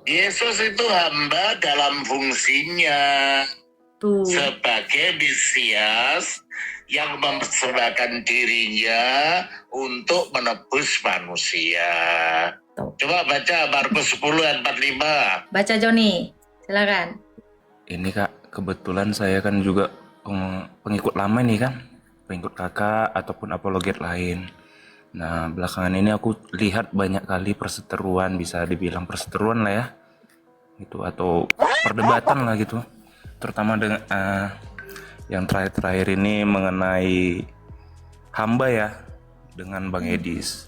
Yesus itu hamba dalam fungsinya Tuh. sebagai Mesias yang mempersembahkan dirinya untuk menebus manusia. Tuh. Coba baca Markus 10 ayat 45. Baca Joni, silakan. Ini Kak, kebetulan saya kan juga pengikut lama nih kan, pengikut kakak ataupun apologet lain. Nah, belakangan ini aku lihat banyak kali perseteruan, bisa dibilang perseteruan lah ya, gitu, atau perdebatan lah gitu, terutama dengan yang terakhir-terakhir ini mengenai hamba ya, dengan Bang Edis.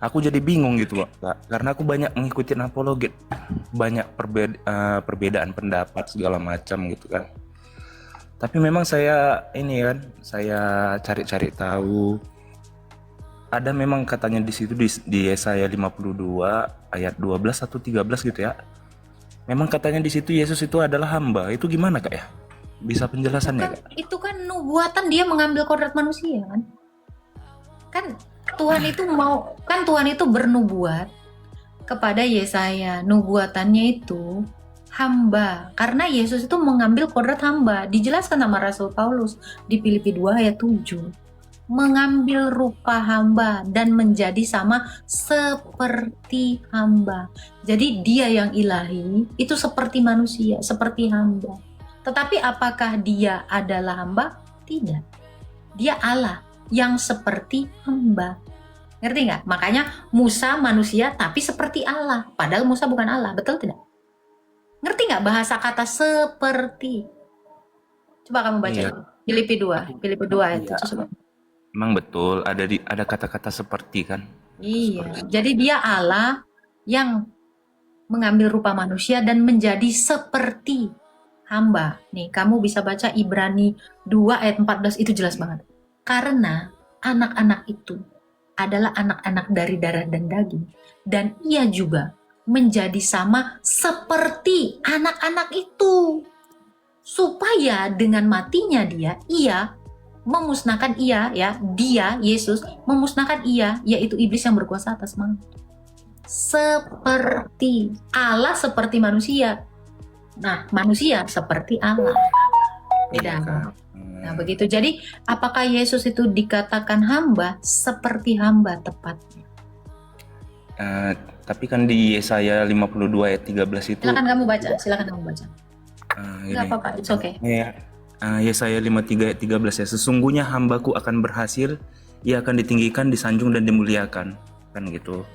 Aku jadi bingung gitu Kak, karena aku banyak mengikuti apologet, banyak perbedaan pendapat segala macam gitu kan. Tapi memang saya cari-cari tahu, ada memang katanya di situ di Yesaya 52 ayat 12 atau 13 gitu ya. Memang katanya di situ Yesus itu adalah hamba. Itu gimana Kak ya? Bisa penjelasannya Kak? Itu kan nubuatan, dia mengambil kodrat manusia kan. Kan Tuhan itu bernubuat kepada Yesaya. Nubuatannya itu hamba, karena Yesus itu mengambil kodrat hamba. Dijelaskan sama Rasul Paulus di Filipi 2 ayat 7. Mengambil rupa hamba dan menjadi sama seperti hamba. Jadi dia yang ilahi itu seperti manusia, seperti hamba. Tetapi apakah dia adalah hamba? Tidak. Dia Allah yang seperti hamba. Ngerti nggak? Makanya Musa manusia tapi seperti Allah. Padahal Musa bukan Allah. Betul tidak? Ngerti nggak bahasa kata seperti? Coba kamu baca. Iya. Filipi 2 ayat 7. Memang betul ada kata-kata seperti kan. Iya. Seperti. Jadi dia Allah yang mengambil rupa manusia dan menjadi seperti hamba. Nih, kamu bisa baca Ibrani 2 ayat 14, itu jelas banget. Karena anak-anak itu adalah anak-anak dari darah dan daging, dan ia juga menjadi sama seperti anak-anak itu, supaya dengan matinya ia memusnahkan Yesus memusnahkan yaitu iblis yang berkuasa atas maut. Seperti Allah seperti manusia. Nah, manusia seperti Allah. Beda. Nah, begitu. Jadi, apakah Yesus itu dikatakan hamba? Seperti hamba tepatnya. Tapi kan di Yesaya 52 ayat 13 itu. Silakan kamu baca. Enggak apa-apa, it's okay. Ya. Yesaya 53 ayat 13 ya. Sesungguhnya hambaku akan berhasil, ia akan ditinggikan, disanjung dan dimuliakan. Kan gitu.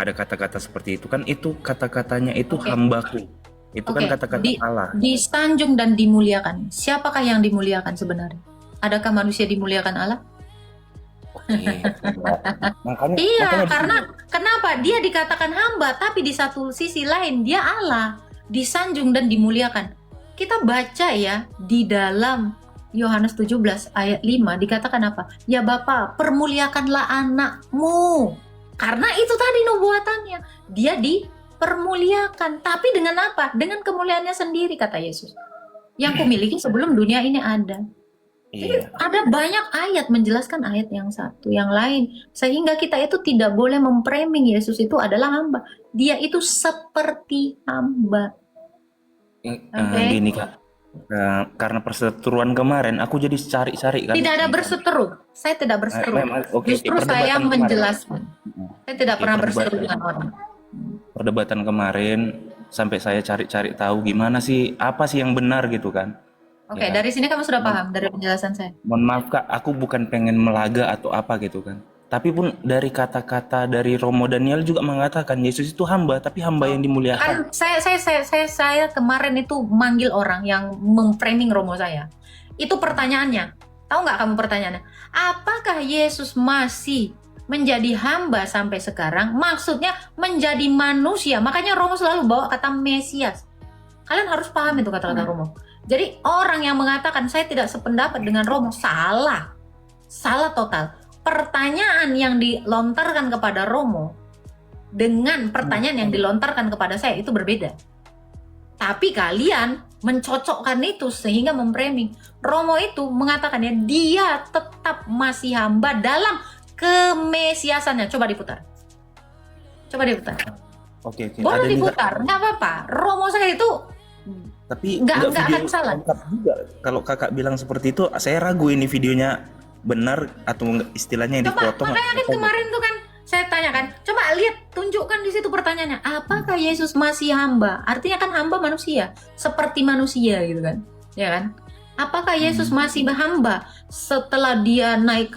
Ada kata-kata seperti itu kan, itu kata-katanya itu hambaku. Itu kan kata-kata Allah. Disanjung dan dimuliakan. Siapakah yang dimuliakan sebenarnya? Adakah manusia dimuliakan Allah? Makanya karena kenapa? Dia dikatakan hamba, tapi di satu sisi lain dia Allah, disanjung dan dimuliakan. Kita baca ya di dalam Yohanes 17 ayat 5 dikatakan apa? Ya Bapa, permuliakanlah anakmu. Karena itu tadi nubuatannya. Dia dipermuliakan. Tapi dengan apa? Dengan kemuliaannya sendiri, kata Yesus. Yang kumiliki sebelum dunia ini ada. Jadi ada banyak ayat menjelaskan ayat yang satu, yang lain. Sehingga kita itu tidak boleh memframing Yesus itu adalah hamba. Dia itu seperti hamba. Gini Kak, karena perseteruan kemarin aku jadi cari-cari kan. Tidak ada berseteru, saya tidak berseteru. Justru saya menjelaskan. Saya tidak pernah berseteru dengan orang. Perdebatan kemarin sampai saya cari-cari tahu gimana sih, apa sih yang benar gitu kan. Oke, dari sini kamu sudah paham dari penjelasan saya. Mohon maaf Kak, aku bukan pengen melaga atau apa gitu kan. Tapi pun dari kata-kata dari Romo Daniel juga mengatakan Yesus itu hamba, tapi hamba yang dimuliakan. Kan saya kemarin itu manggil orang yang memframing Romo saya. Itu pertanyaannya. Tahu nggak kamu pertanyaannya? Apakah Yesus masih menjadi hamba sampai sekarang? Maksudnya menjadi manusia. Makanya Romo selalu bawa kata Mesias. Kalian harus paham itu kata-kata Romo. Jadi orang yang mengatakan saya tidak sependapat dengan Romo salah. Salah total. Pertanyaan yang dilontarkan kepada Romo dengan pertanyaan yang dilontarkan kepada saya itu berbeda. Tapi kalian mencocokkan itu sehingga memframing. Romo itu mengatakannya dia tetap masih hamba dalam kemesiasannya. Coba diputar. Oke, oke. Boleh Ada nih Kak. diputar, nggak apa-apa. Romo saya itu Tapi nggak video akan salah. lengkap juga. Kalau kakak bilang seperti itu, saya ragu ini videonya benar atau istilahnya yang Coba, dipotong. makanya kan kemarin tuh kan saya tanyakan, coba lihat, tunjukkan di situ pertanyaannya, apakah Yesus masih hamba? Artinya kan hamba manusia, seperti manusia gitu kan, ya kan? Apakah Yesus masih hamba setelah dia naik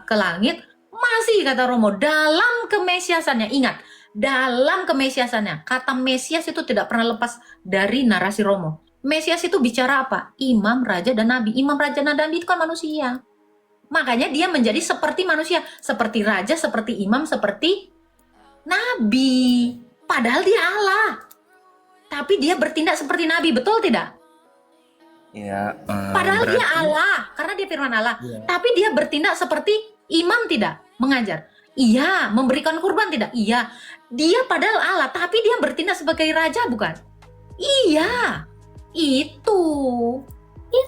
ke langit? Masih, kata Romo, dalam kemesiasannya. Ingat, dalam kemesiasannya, kata Mesias itu tidak pernah lepas dari narasi Romo. Mesias itu bicara apa? Imam, raja, dan nabi. Imam, raja, dan nabi itu kan manusia. Makanya dia menjadi seperti manusia, seperti raja, seperti imam, seperti nabi. Padahal dia Allah. Tapi dia bertindak seperti nabi, betul tidak? Ya, Padahal dia berarti Allah, karena dia firman Allah. Iya. Tapi dia bertindak seperti imam tidak? Mengajar. Iya, memberikan kurban tidak? Iya. Dia padahal Allah, tapi dia bertindak sebagai raja bukan? Iya. Itu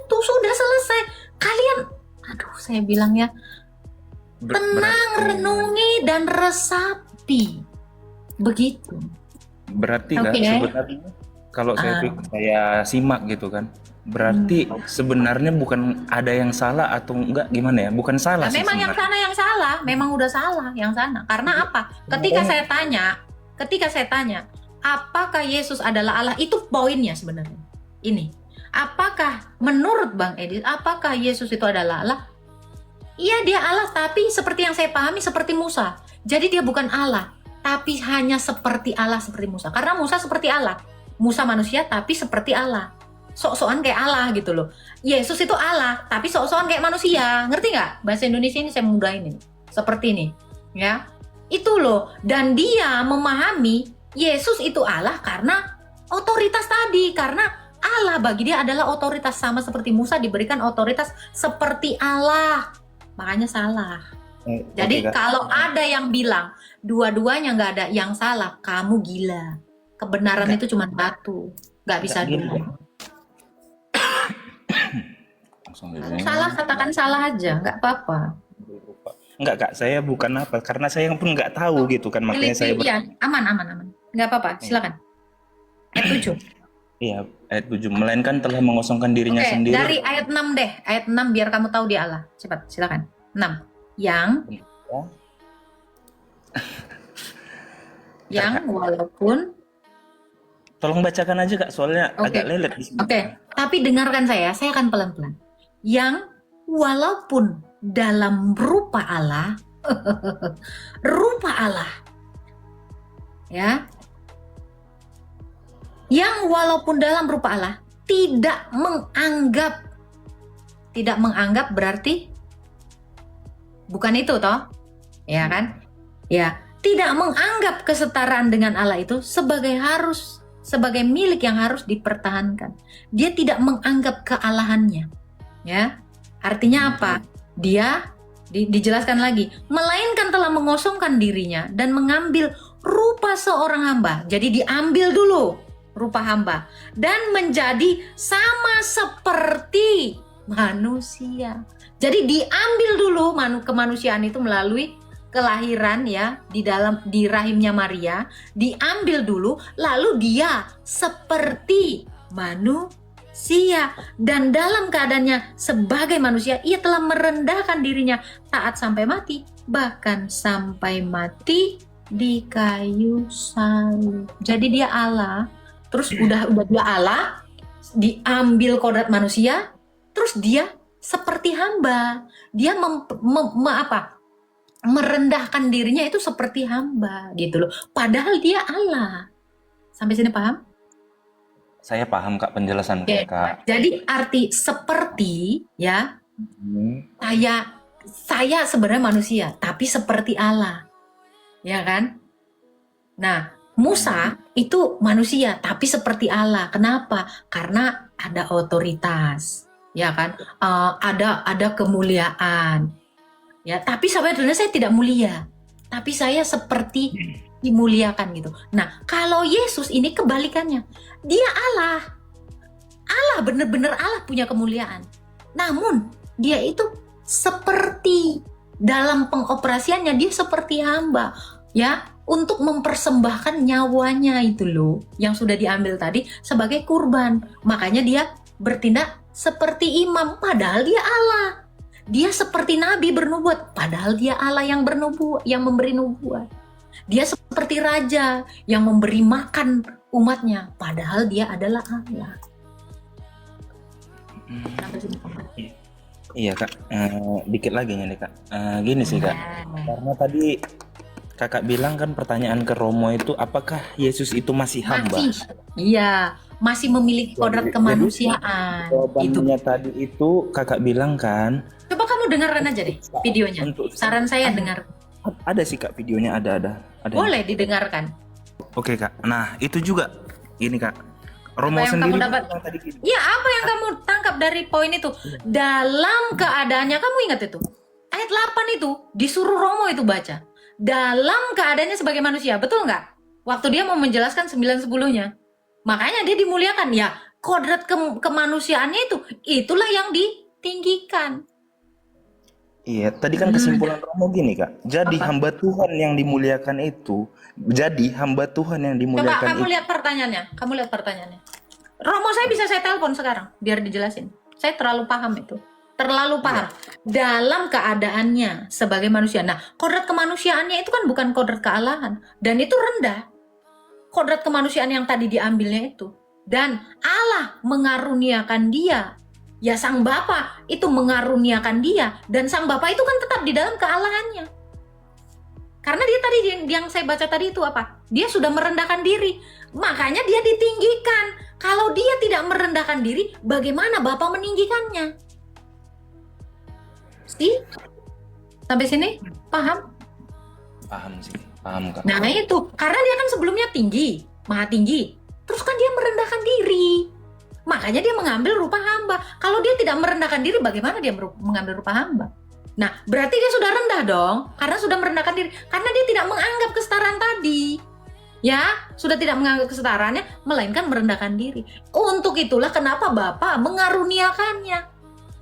sudah selesai. Kalian, aduh saya bilang ya, tenang, renungi dan resapi. Begitu. Berarti Kak, Oke. sebenarnya kalau saya simak gitu kan, berarti sebenarnya bukan ada yang salah atau enggak, gimana ya? Bukan salah Nah, sih memang yang sebenarnya. sana yang salah, memang udah salah yang sana. Karena apa? Ketika saya tanya, apakah Yesus adalah Allah? Itu poinnya sebenarnya. Ini, apakah menurut Bang Edit, apakah Yesus itu adalah Allah? Iya, dia Allah, tapi seperti yang saya pahami seperti Musa. Jadi dia bukan Allah, tapi hanya seperti Allah, seperti Musa. Karena Musa seperti Allah. Musa manusia tapi seperti Allah. Sok-sokan kayak Allah gitu loh. Yesus itu Allah, tapi sok-sokan kayak manusia. Ngerti nggak? Bahasa Indonesia ini saya mudahin ini. Seperti ini. Ya. Itu loh. Dan dia memahami Yesus itu Allah karena otoritas tadi. Karena Allah bagi dia adalah otoritas, sama seperti Musa diberikan otoritas seperti Allah. Makanya salah. Jadi Oke, Kak. kalau ada yang bilang dua-duanya nggak ada yang salah, kamu gila. Kebenaran itu cuma satu, nggak bisa Nggak gila. dua. Langsung Kalau ini. salah katakan salah aja, nggak apa-apa. Enggak Kak, saya bukan apa, karena saya pun nggak tahu gitu kan, makanya saya Iya, aman, nggak apa-apa. Silakan. Ayat 7. Iya, ayat 7, melainkan telah mengosongkan dirinya Oke, sendiri. dari ayat 6 deh. Ayat 6 biar kamu tahu dia Allah. Cepat, silakan. 6. Yang walaupun Tolong bacakan aja Kak, soalnya Oke. agak lelet di sini. Oke, tapi dengarkan saya akan pelan-pelan. Yang walaupun dalam rupa Allah, rupa Allah, ya, yang walaupun dalam rupa Allah tidak menganggap berarti bukan itu toh, ya kan? Ya, tidak menganggap kesetaraan dengan Allah itu sebagai milik yang harus dipertahankan. Dia tidak menganggap kealahannya. Ya. Artinya apa? Dia dijelaskan lagi, melainkan telah mengosongkan dirinya dan mengambil rupa seorang hamba. Jadi diambil dulu rupa hamba dan menjadi sama seperti manusia. Jadi diambil dulu kemanusiaan itu melalui kelahiran ya, di rahimnya Maria, diambil dulu, lalu dia seperti manusia, dan dalam keadaannya sebagai manusia ia telah merendahkan dirinya taat sampai mati, bahkan sampai mati di kayu salib. Jadi dia Allah, terus udah dia Allah, diambil kodrat manusia, terus dia seperti hamba, dia merendahkan dirinya itu seperti hamba gitu loh. Padahal dia Allah. Sampai sini paham? Saya paham Kak penjelasan Oke. Kak. Jadi arti seperti ya, saya sebenarnya manusia, tapi seperti Allah. Ya kan? Nah, Musa itu manusia, tapi seperti Allah. Kenapa? Karena ada otoritas. Ya kan? Ada kemuliaan. Ya, tapi sebenarnya saya tidak mulia, tapi saya seperti dimuliakan gitu. Nah, kalau Yesus ini kebalikannya, dia Allah, benar-benar Allah, punya kemuliaan. Namun dia itu seperti dalam pengoperasiannya dia seperti hamba, ya. untuk mempersembahkan nyawanya itu loh, yang sudah diambil tadi sebagai kurban. Makanya dia bertindak seperti imam, padahal dia Allah. Dia seperti nabi bernubuat, padahal dia Allah yang bernubuat, yang memberi nubuat. Dia seperti raja yang memberi makan umatnya, padahal dia adalah Allah. Sampai sini, Pak. Iya kak, dikit lagi nih kak. Gini sih kak, karena tadi kakak bilang kan pertanyaan ke Romo itu, apakah Yesus itu masih hamba? Masih, iya, masih memiliki kodrat kemanusiaan. Itu. Jawabannya tadi itu kakak bilang kan, Coba kamu dengarkan aja deh videonya. Saran saya dengar. ada sih kak videonya, ada. Boleh didengarkan. Oke kak, nah itu juga ini kak, Romo Apa yang sendiri kamu dapat? bilang tadi gitu. Ya, apa yang kamu tangkap dari poin itu? Dalam keadaannya, kamu ingat itu? Ayat 8 itu, disuruh Romo itu baca. Dalam keadaannya sebagai manusia, betul nggak? Waktu dia mau menjelaskan 9-10-nya. Makanya dia dimuliakan. Ya, kodrat kemanusiaannya itu, itulah yang ditinggikan. Iya, tadi kan kesimpulan Romo gini kak, jadi Apa? hamba Tuhan yang dimuliakan itu, jadi hamba Tuhan yang Coba dimuliakan kamu lihat pertanyaannya. Kamu lihat pertanyaannya. Romo, saya bisa saya telepon sekarang biar dijelasin. Saya terlalu paham itu. Terlalu paham. Dalam keadaannya sebagai manusia. Nah, kodrat kemanusiaannya itu kan bukan kodrat kealahan. Dan itu rendah. Kodrat kemanusiaan yang tadi diambilnya itu. Dan Allah mengaruniakan dia. Ya, Sang Bapa itu mengaruniakan dia. Dan Sang Bapa itu kan tetap di dalam kealahannya. Karena dia tadi yang saya baca tadi itu apa? Dia sudah merendahkan diri. Makanya dia ditinggikan. Kalau dia tidak merendahkan diri, bagaimana Bapa meninggikannya? Sih? Sampai sini? Paham? Paham sih, paham kak. Nah itu, karena dia kan sebelumnya tinggi, maha tinggi. Terus kan dia merendahkan diri. Makanya dia mengambil rupa hamba. Kalau dia tidak merendahkan diri, bagaimana dia mengambil rupa hamba? Nah, berarti dia sudah rendah dong, karena sudah merendahkan diri. Karena dia tidak menganggap kesetaraan tadi. Ya, sudah tidak menganggap kesetaraannya, melainkan merendahkan diri. Untuk itulah kenapa Bapa mengaruniakannya.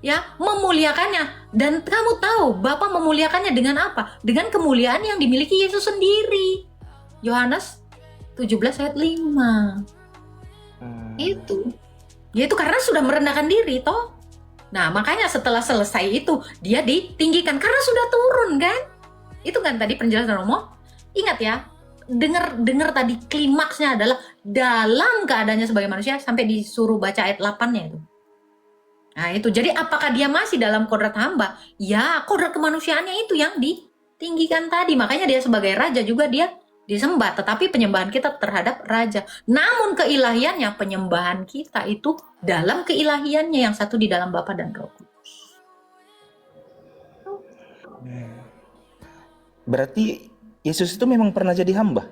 Ya, memuliakannya. Dan kamu tahu, Bapa memuliakannya dengan apa? Dengan kemuliaan yang dimiliki Yesus sendiri. Yohanes 17 ayat 5. Itu. Yaitu karena sudah merendahkan diri, toh. Nah, makanya setelah selesai itu, dia ditinggikan. Karena sudah turun, kan? Itu kan tadi penjelasan Romo. Ingat ya, dengar tadi klimaksnya adalah dalam keadaannya sebagai manusia, sampai disuruh baca ayat 8-nya itu. Nah, itu. Jadi apakah dia masih dalam kodrat hamba? Ya, kodrat kemanusiaannya itu yang ditinggikan tadi. Makanya dia sebagai raja juga dia disembah, tetapi penyembahan kita terhadap raja. Namun keilahiannya, penyembahan kita itu dalam keilahiannya, yang satu di dalam Bapa dan Roh Kudus. Berarti Yesus itu memang pernah jadi hamba?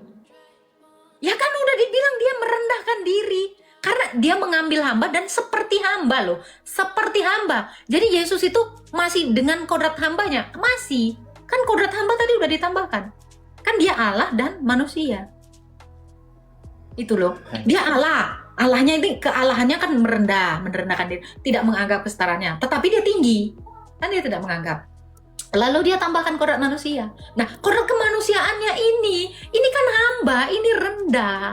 Ya kan udah dibilang dia merendahkan diri. Karena dia mengambil hamba dan seperti hamba loh. Seperti hamba. Jadi Yesus itu masih dengan kodrat hambanya. Masih. Kan kodrat hamba tadi udah ditambahkan. Kan dia Allah dan manusia. Itu loh. Dia Allah. Allahnya ini, kealahannya kan merendahkan diri. Tidak menganggap kesetaraannya. Tetapi dia tinggi. Kan dia tidak menganggap. Lalu dia tambahkan kodrat manusia. Nah, kodrat kemanusiaannya ini kan hamba, ini rendah.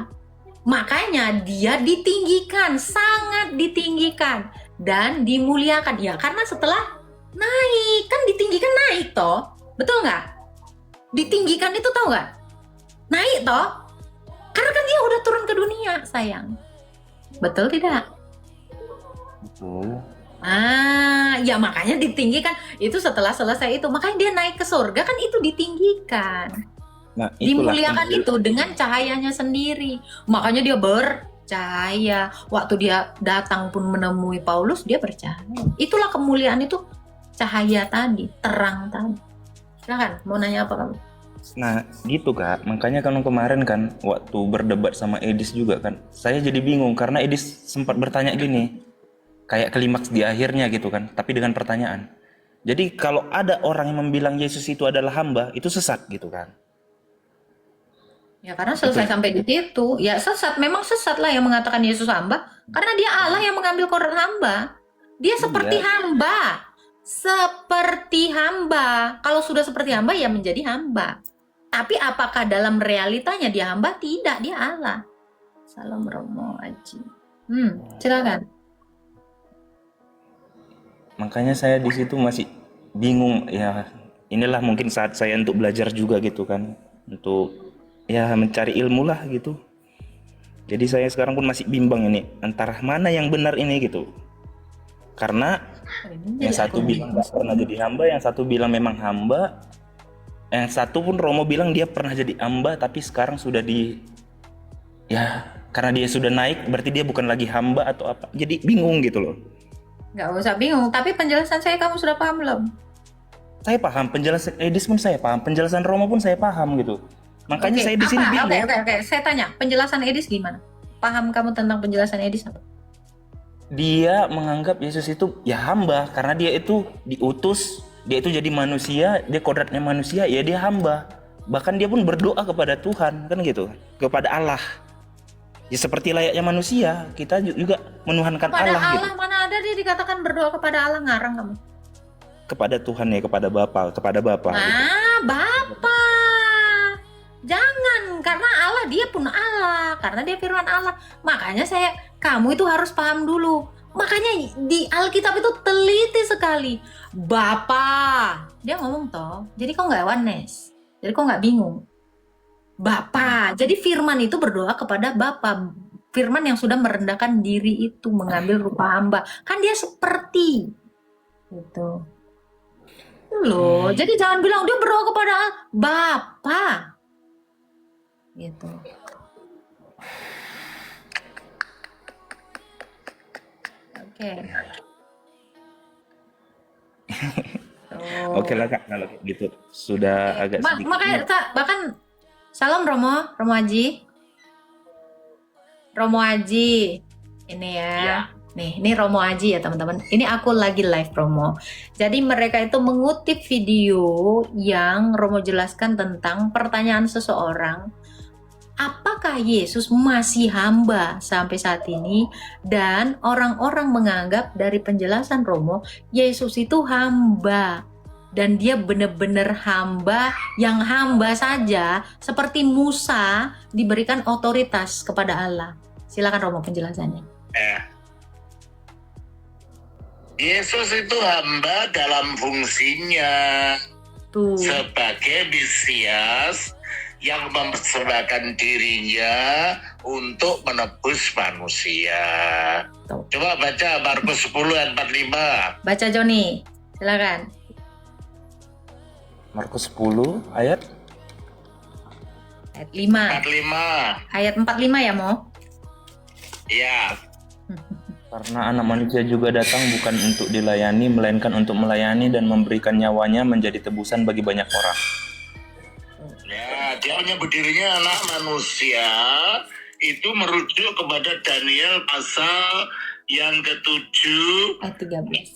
Makanya dia ditinggikan, sangat ditinggikan. Dan dimuliakan. Ya, karena setelah naik, kan ditinggikan naik toh. Betul nggak? Ditinggikan itu tahu nggak? Naik toh. Karena kan dia udah turun ke dunia, sayang. Betul tidak? Betul. Ya makanya ditinggikan. Itu setelah selesai itu. Makanya dia naik ke surga, kan itu ditinggikan. Nah, itulah Dimuliakan itu dengan cahayanya sendiri. Makanya dia bercahaya. Waktu dia datang pun menemui Paulus, dia bercahaya. Itulah kemuliaan itu, cahaya tadi, terang tadi. Silahkan, mau nanya apa kamu? Nah gitu kak, makanya kan kemarin kan waktu berdebat sama Edis juga kan, saya jadi bingung karena Edis sempat bertanya gini, kayak klimaks di akhirnya gitu kan, tapi dengan pertanyaan. Jadi kalau ada orang yang membilang Yesus itu adalah hamba, itu sesat gitu kan? Ya karena selesai sampai di situ, ya sesat, memang sesat lah yang mengatakan Yesus hamba, karena dia Allah yang mengambil kodrat hamba. Dia seperti hamba. Seperti hamba. Kalau sudah seperti hamba, ya menjadi hamba. Tapi apakah dalam realitanya dia hamba? Tidak, dia Allah. Salam Romo Aji. Silakan. Makanya saya di situ masih bingung ya. Inilah mungkin saat saya untuk belajar juga gitu kan, untuk ya mencari ilmu lah gitu. Jadi saya sekarang pun masih bimbang ini antara mana yang benar ini gitu. Karena yang satu bilang nggak pernah jadi hamba, yang satu bilang memang hamba, yang satu pun Romo bilang dia pernah jadi hamba tapi sekarang sudah ya karena dia sudah naik berarti dia bukan lagi hamba atau apa. Jadi bingung gitu loh. Nggak usah bingung, tapi penjelasan saya kamu sudah paham belum? Saya paham, penjelasan Edis pun saya paham, penjelasan Romo pun saya paham gitu. Makanya saya di sini bingung. Oke. Saya tanya, penjelasan Edis gimana? Paham kamu tentang penjelasan Edis apa? Dia menganggap Yesus itu ya hamba karena dia itu diutus, dia itu jadi manusia, dia kodratnya manusia, ya dia hamba. Bahkan dia pun berdoa kepada Tuhan kan gitu, kepada Allah. Ya seperti layaknya manusia, kita juga menuhankan Kepada Allah gitu. Mana ada dia dikatakan berdoa kepada Allah, ngarang kamu? Kepada Tuhan ya, kepada Bapa gitu. Bapa. Jangan, karena Allah dia pun Allah, karena dia firman Allah. Makanya kamu itu harus paham dulu. Makanya di Alkitab itu teliti sekali. Bapa, dia ngomong toh. Jadi kok nggak oneness? Jadi kok nggak bingung? Bapa. Jadi firman itu berdoa kepada Bapa. Firman yang sudah merendahkan diri itu, mengambil rupa hamba. Kan dia seperti itu. Loh, jadi jangan bilang dia berdoa kepada Bapa. Gitu. Oke. Oke lah Kak, kalau gitu sudah agak sedikit. Makanya bahkan salam Romo Aji. Romo Aji. Ini ya. Nih, ini Romo Aji ya teman-teman. Ini aku lagi live Romo. Jadi mereka itu mengutip video yang Romo jelaskan tentang pertanyaan seseorang. Apakah Yesus masih hamba sampai saat ini? Dan orang-orang menganggap dari penjelasan Romo, Yesus itu hamba. Dan dia benar-benar hamba, yang hamba saja, seperti Musa diberikan otoritas kepada Allah. Silakan Romo penjelasannya. Yesus itu hamba dalam fungsinya sebagai Mesias yang mempersembahkan dirinya untuk menebus manusia. Coba baca Markus 10 ayat 45. Baca Joni, silakan. Markus 10 ayat 5. 45. Ayat 45 ya, Mo? Ya. Karena anak manusia juga datang bukan untuk dilayani, melainkan untuk melayani dan memberikan nyawanya menjadi tebusan bagi banyak orang. Ya, dia menyebut dirinya anak manusia, itu merujuk kepada Daniel pasal yang ke-7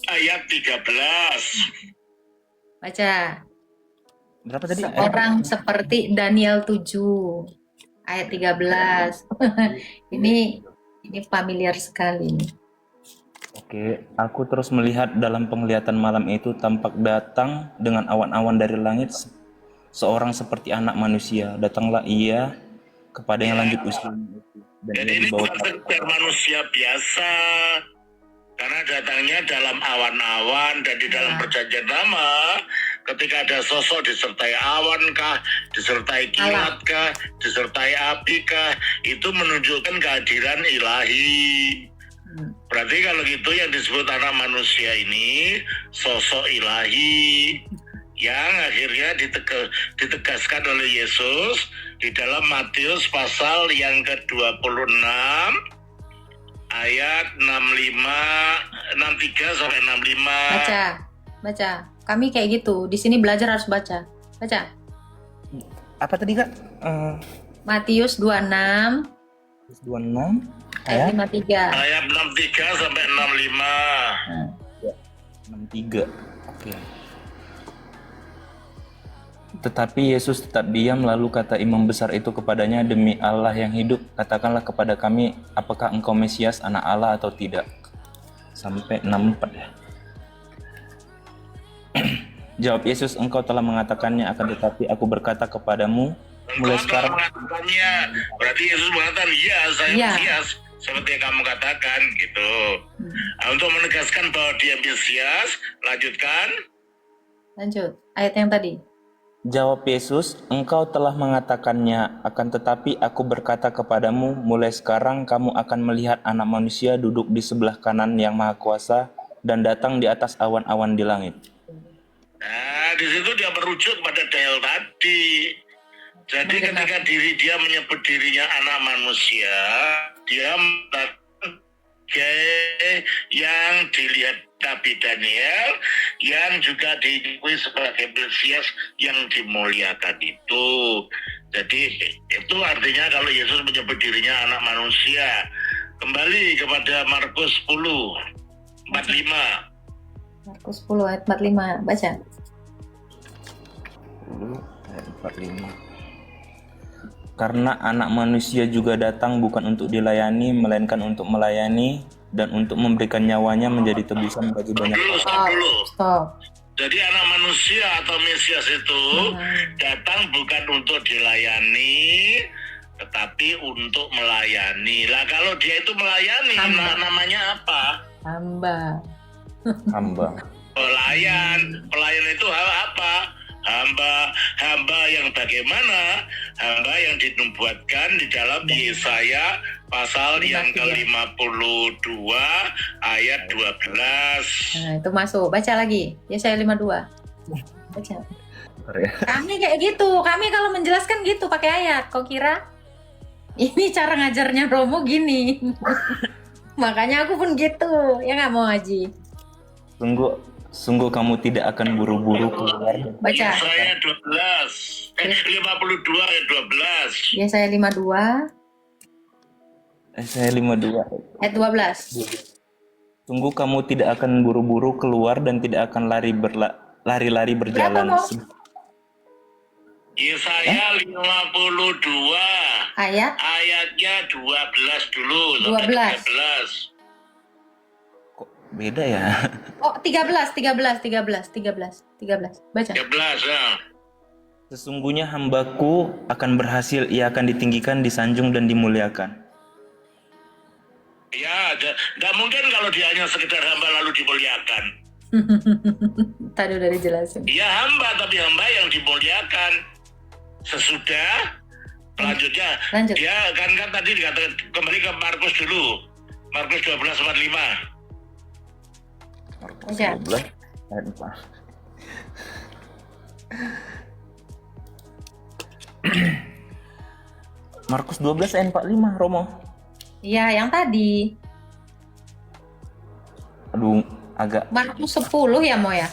ayat 13. Baca. Berapa tadi? Seorang seperti Daniel 7 ayat 13. Ini familiar sekali. Oke, aku terus melihat dalam penglihatan malam itu tampak datang dengan awan-awan dari langit seorang seperti anak manusia. Datanglah ia kepada yang lanjut usianya itu. Jadi ini bukan sekedar manusia biasa, karena datangnya dalam awan-awan, dan di dalam perjanjian lama ketika ada sosok disertai awan kah, disertai kilat kah, disertai api kah, itu menunjukkan kehadiran ilahi. Berarti kalau gitu yang disebut anak manusia ini sosok ilahi yang akhirnya ditegaskan oleh Yesus di dalam Matius pasal yang ke-26 ayat 63 sampai 65. Baca. Kami kayak gitu. Di sini belajar harus baca. Baca. Apa tadi Kak? Matius 26 ayat 53. Ayat 63 sampai 65. 63. Oke. Tetapi Yesus tetap diam, lalu kata imam besar itu kepadanya, demi Allah yang hidup, katakanlah kepada kami, apakah engkau Mesias, anak Allah atau tidak? Sampai 64 ya. Jawab Yesus, engkau telah mengatakannya, akan tetapi aku berkata kepadamu, mulai Engkau telah sekarang mengatakannya. Berarti Yesus mengatakan, ya saya Iya. Mesias. Seperti yang kamu katakan gitu. Nah, untuk menegaskan bahwa dia Mesias, lanjutkan. Lanjut. Ayat yang tadi. Jawab Yesus, engkau telah mengatakannya, akan tetapi aku berkata kepadamu, mulai sekarang kamu akan melihat Anak Manusia duduk di sebelah kanan Yang Maha Kuasa dan datang di atas awan-awan di langit. Nah, di situ dia merujuk pada Daniel tadi. Jadi ketika dia menyebut dirinya anak manusia, dia sebagai yang dilihat Nabi Daniel, yang juga diakui sebagai Mesias yang dimuliakan itu. Jadi itu artinya kalau Yesus menyebut dirinya anak manusia. Kembali kepada Markus 10, 45. Markus 10 ayat 45. Baca. 10 ayat 45. Karena Anak Manusia juga datang bukan untuk dilayani, melainkan untuk melayani dan untuk memberikan nyawanya menjadi tebusan bagi banyak orang. Stop dulu. Stop. Jadi anak manusia atau Mesias itu datang bukan untuk dilayani, tetapi untuk melayani. Lah kalau dia itu melayani, namanya apa? Hamba. Hamba. Pelayan. Pelayan itu apa? Hamba yang bagaimana? Hamba yang dinubuatkan di dalam Yesaya pasal yang ke-52 ayat 12. Nah, itu masuk. Baca lagi. Yesaya 52. Baca. Kami kayak gitu. Kami kalau menjelaskan gitu pakai ayat. Kau kira? Ini cara ngajarnya Romo gini. Makanya aku pun gitu. Ya nggak mau ngaji. Sungguh kamu tidak akan buru-buru keluar. Baca. Yesaya 52 ayat 12. Yesaya 52 Saya 52. ayat 12. Sungguh kamu tidak akan buru-buru keluar dan tidak akan lari-lari berjalan. Berapa, Mo? Yesaya 52 ayatnya 12 dulu sampai 13. Kok beda ya? Oh, 13. Baca. 13 ya. Sesungguhnya hambaku akan berhasil, ia akan ditinggikan, disanjung dan dimuliakan. Ya, nggak mungkin kalau dia hanya sekedar hamba lalu dimuliakan. Tadi udah dijelasin. Iya hamba, tapi hamba yang dimuliakan. Sesudah selanjutnya Lanjut. dia kan tadi dikatakan, kembali ke Markus dulu. Markus 12:45. Markus Baca. 12 ayat 4. Markus 12 ayat 45, Romo. Iya, yang tadi. Aduh, agak Markus 10 ya, Mo ya?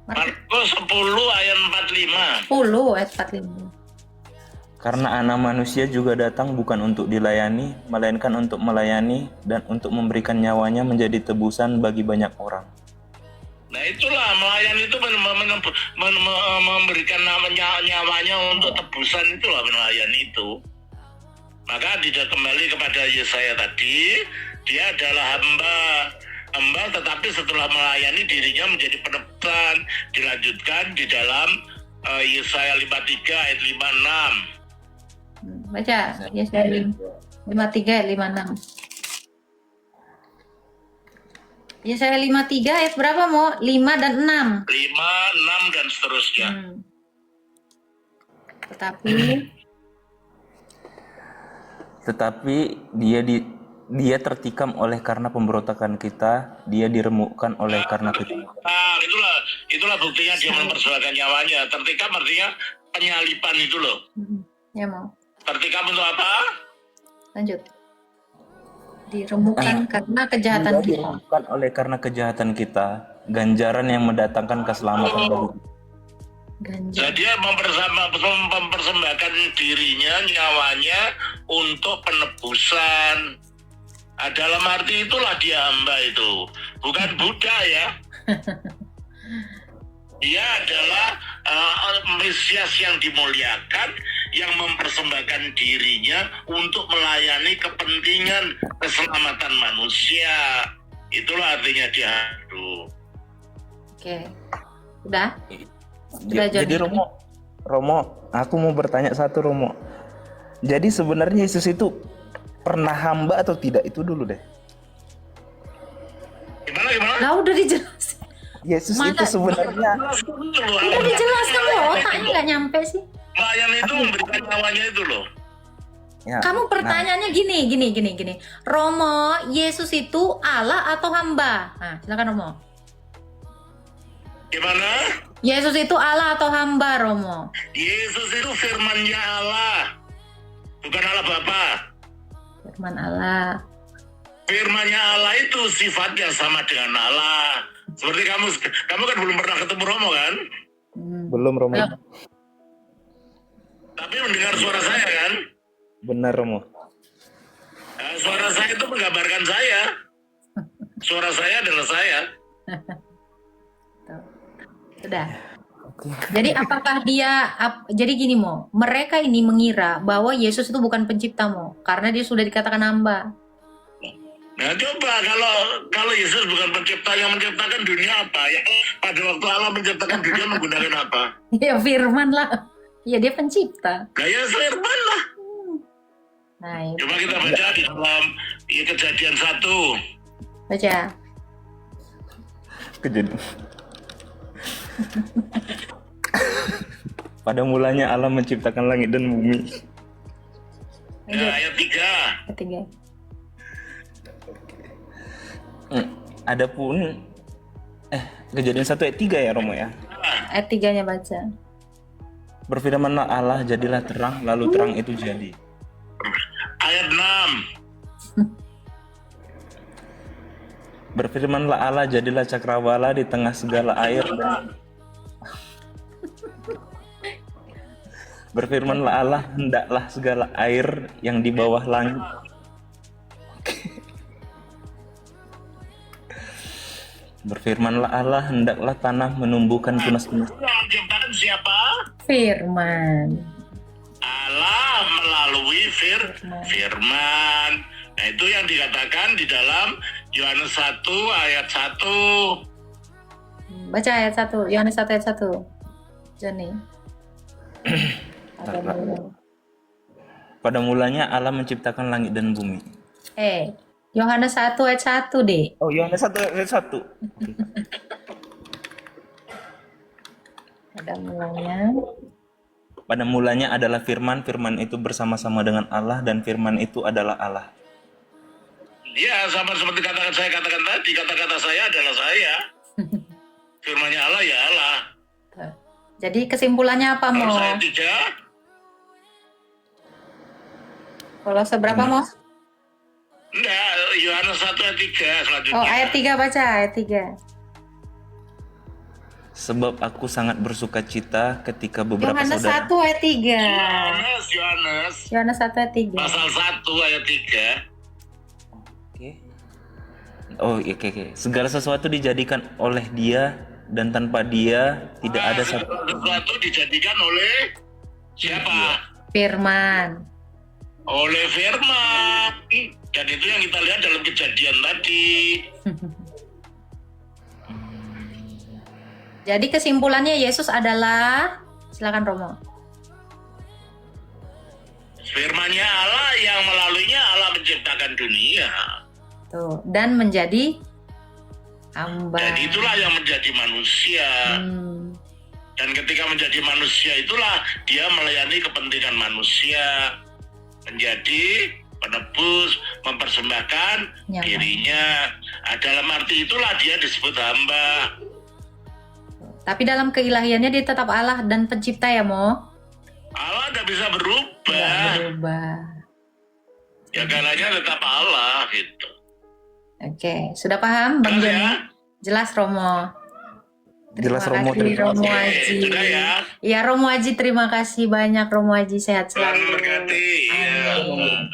Markus 10 ayat 45. 10 ayat 45. karena Anak Manusia juga datang bukan untuk dilayani, melainkan untuk melayani dan untuk memberikan nyawanya menjadi tebusan bagi banyak orang. Nah itulah melayani itu memberikan nyawanya untuk tebusan, itulah melayani itu. Maka tidak kembali kepada Yesaya tadi, dia adalah hamba tetapi setelah melayani dirinya menjadi penebusan. Dilanjutkan di dalam Yesaya 53 ayat 56. Baca. Yesaya 53 ayat 56. Yesaya 53 ayat berapa, Mo? 5 dan 6. 5, 6 dan seterusnya. Tetapi dia tertikam oleh karena pemberontakan kita, dia diremukkan oleh karena kejahatan. Nah, itulah buktinya dia memperjuangkan nyawanya. Tertikam artinya penyalipan itu loh. Ya, Mo. Tertikam untuk apa? Lanjut. Diremukkan karena kejahatan Dia kita. diremukkan oleh karena kejahatan kita, ganjaran yang mendatangkan keselamatan bagi kita. Ganjar. Jadi dia mempersembahkan dirinya, nyawanya untuk penebusan. Nah, dalam arti itulah dia hamba itu, bukan Buddha ya. Dia adalah Mesias yang dimuliakan, yang mempersembahkan dirinya untuk melayani kepentingan keselamatan manusia. Itulah artinya dia. Oke. Udah? Sudah, Jadi Joni. Romo, aku mau bertanya satu Romo. Jadi sebenarnya Yesus itu pernah hamba atau tidak? Itu dulu deh. Gimana? Lah udah dijelasin. Yesus Masa- itu sebenarnya Udah dijelaskan loh, otaknya nggak nyampe sih. Pelayan itu memberikan nyawanya itu loh. ya, Kamu pertanyaannya gini. Romo, Yesus itu Allah atau hamba? Nah, silakan Romo. Gimana? Yesus itu Allah atau hamba, Romo? Yesus itu firman-Nya Allah. Bukan Allah Bapa. Firman Allah. Firman-Nya Allah itu sifatnya sama dengan Allah. Seperti kamu kan belum pernah ketemu Romo kan? belum Romo. Ya. Tapi mendengar suara saya kan? Benar Romo. Nah, suara saya itu menggambarkan saya. Suara saya adalah saya. Sudah. Jadi apakah jadi gini Mo, mereka ini mengira bahwa Yesus itu bukan pencipta Mo, karena dia sudah dikatakan hamba. Nah coba kalau Yesus bukan pencipta, yang menciptakan dunia apa? Ya, pada waktu Allah menciptakan dunia menggunakan apa? Ya firman lah. Ya dia pencipta. Gaya firman lah. Nah, itu. Coba kita baca di dalam Kejadian 1. Baca. Kejadian. Pada mulanya Allah menciptakan langit dan bumi. Ya, ayat 3. Ketiga. Adapun Kejadian 1 ayat 3 ya Romo ya. Ayat 3-nya baca. Berfirmanlah Allah, jadilah terang, lalu terang itu jadi. Ayat 6. Berfirmanlah Allah, jadilah cakrawala di tengah segala air dan Berfirmanlah Allah, hendaklah segala air yang di bawah langit. Berfirmanlah Allah, hendaklah tanah menumbuhkan tunas-tunas. Yang menciptakan siapa? Firman. Allah melalui firman. Nah itu yang dikatakan di dalam Yohanes 1 ayat 1. Baca ayat 1. Yohanes 1 ayat 1. Joni. Pada mulanya Allah menciptakan langit dan bumi. Yohanes 1 ayat 1 deh. Oh, Yohanes 1 ayat 1. Pada mulanya adalah firman, firman itu bersama-sama dengan Allah dan firman itu adalah Allah. Ya sama seperti saya katakan tadi, kata-kata saya adalah saya. Firman-Nya Allah ya Allah. Jadi kesimpulannya apa Mo? Kalau saya tidak, Kalau seberapa Mo? enggak, Yohanes 1 ayat 3 selanjutnya. Oh ayat 3 baca, ayat 3. Sebab aku sangat bersuka cita ketika beberapa Yohanes saudara 1 ayat 3. Yohanes Yohanes 1 ayat 3. pasal 1 ayat 3. Oke. Segala sesuatu dijadikan oleh Dia dan tanpa Dia tidak ada satu. Sesuatu dijadikan oleh siapa? Firman. Oleh firman. Dan itu yang kita lihat dalam Kejadian tadi. Jadi kesimpulannya Yesus adalah, silakan Romo. Firman-Nya Allah yang melaluinya Allah menciptakan dunia. Tuh, dan menjadi hamba. Dan itulah yang menjadi manusia. Dan ketika menjadi manusia itulah dia melayani kepentingan manusia. Menjadi penebus, mempersembahkan Nyaman. dirinya. Nah, dalam arti itulah dia disebut hamba. Tapi dalam keilahiannya dia tetap Allah dan pencipta ya Mo? Allah tidak bisa berubah. Nggak berubah. Ya galanya tetap Allah gitu. Oke, sudah paham Bang Jelas Joni? ya? Jelas Romo. Jelas, Romo. Terima kasih Terima Romo kasih. Aji. Sudah ya? Ya Romo Aji, terima kasih banyak Romo Aji, sehat Tuhan selalu. memberkati. Ya. Amin.